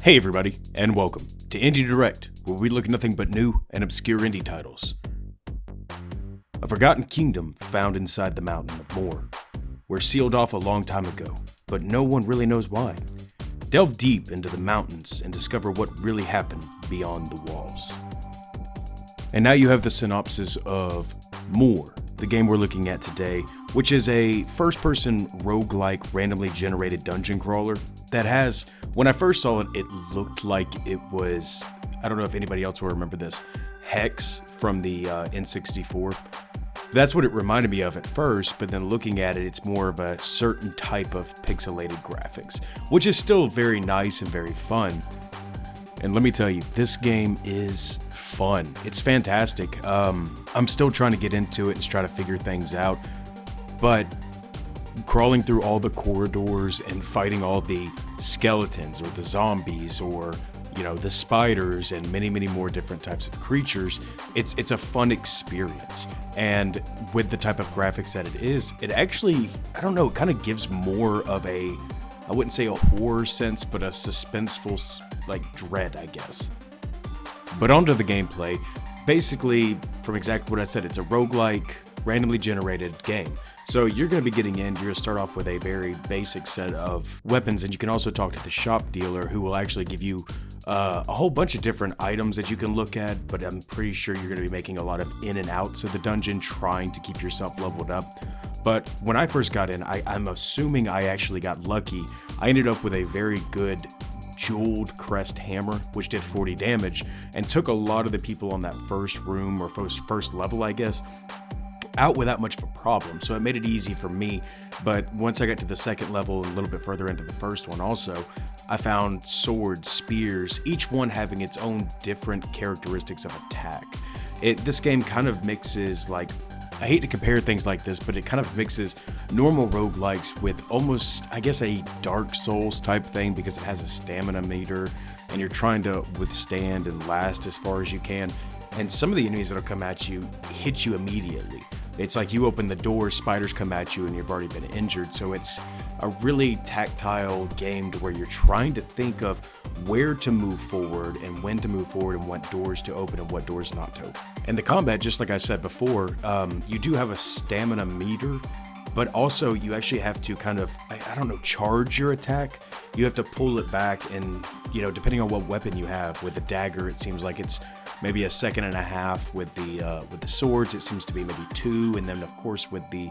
Hey everybody, and welcome to Indie Direct, where we look at nothing but new and obscure indie titles. A forgotten kingdom found inside the mountain of Moor. We're sealed off a long time ago, but no one really knows why. Delve deep into the mountains and discover what really happened beyond the walls. And now you have the synopsis of Moor, the game we're looking at today, which is a first-person roguelike randomly generated dungeon crawler that has, when I first saw it, it looked like it was, I don't know if anybody else will remember this, Hex from the N64. That's what it reminded me of at first, but then looking at it, it's more of a certain type of pixelated graphics, which is still very nice and very fun. And let me tell you, this game is fun. It's fantastic. I'm still trying to get into it and try to figure things out, but crawling through all the corridors and fighting all the skeletons or the zombies or, you know, the spiders and many more different types of creatures, it's a fun experience. And with the type of graphics that it is, it actually, I don't know, it kind of gives more of a, I wouldn't say a horror sense, but a suspenseful, like, dread, I guess. But onto the gameplay. Basically, from exactly what I said, it's a roguelike, randomly generated game. So you're going to be getting in, you're going to start off with a very basic set of weapons, and you can also talk to the shop dealer who will actually give you a whole bunch of different items that you can look at, but I'm pretty sure you're going to be making a lot of in and outs of the dungeon, trying to keep yourself leveled up. But when I first got in, I'm assuming I actually got lucky. I ended up with a very good jeweled crest hammer, which did 40 damage, and took a lot of the people on that first room, or first level, I guess, out without much of a problem. So it made it easy for me. But once I got to the second level and a little bit further into the first one also, I found swords, spears, each one having its own different characteristics of attack. This game kind of mixes, like, I hate to compare things like this, but it kind of mixes normal roguelikes with almost, I guess, a Dark Souls type thing, because it has a stamina meter and you're trying to withstand and last as far as you can. And some of the enemies that'll come at you hit you immediately. It's like you open the door, spiders come at you, and you've already been injured. So it's a really tactile game to where you're trying to think of where to move forward and when to move forward and what doors to open and what doors not to open. And the combat, just like I said before, you do have a stamina meter, but also you actually have to kind of, I don't know, charge your attack. You have to pull it back, and, you know, depending on what weapon you have. With the dagger, it seems like it's maybe a second and a half. With the swords, it seems to be maybe 2, and then of course with the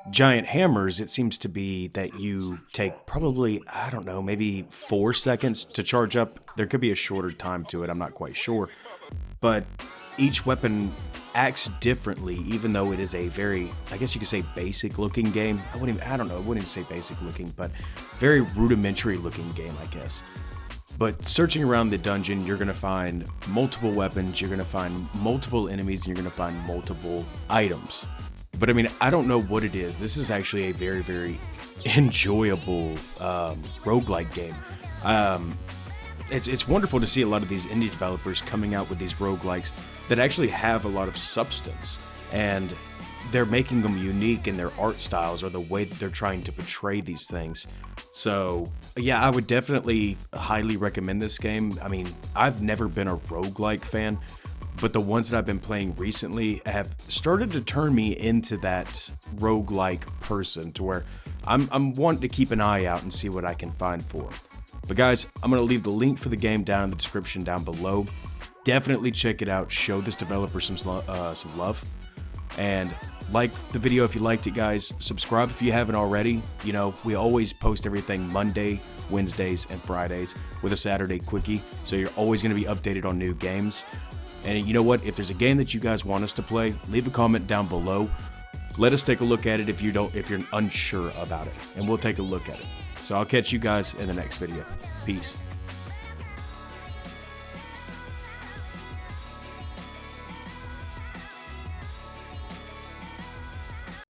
giant hammers, it seems to be that you take probably, I don't know, maybe 4 seconds to charge up. There could be a shorter time to it, I'm not quite sure. But each weapon acts differently, even though it is a very, I guess you could say, basic looking game. I wouldn't even say basic looking, but very rudimentary looking game, I guess. But searching around the dungeon, you're going to find multiple weapons, you're going to find multiple enemies, and you're going to find multiple items. But I mean, I don't know what it is. This is actually a very enjoyable roguelike game. It's wonderful to see a lot of these indie developers coming out with these roguelikes that actually have a lot of substance, and they're making them unique in their art styles or the way that they're trying to portray these things. So yeah, I would definitely highly recommend this game. I mean, I've never been a roguelike fan, but the ones that I've been playing recently have started to turn me into that roguelike person, to where I'm wanting to keep an eye out and see what I can find for them. But guys, I'm going to leave the link for the game down in the description down below. Definitely check it out. Show this developer some love. And like the video if you liked it, guys. Subscribe if you haven't already. You know, we always post everything Monday, Wednesdays, and Fridays with a Saturday quickie. So you're always going to be updated on new games. And you know what? If there's a game that you guys want us to play, leave a comment down below. Let us take a look at it if you're unsure about it, and we'll take a look at it. So I'll catch you guys in the next video. Peace.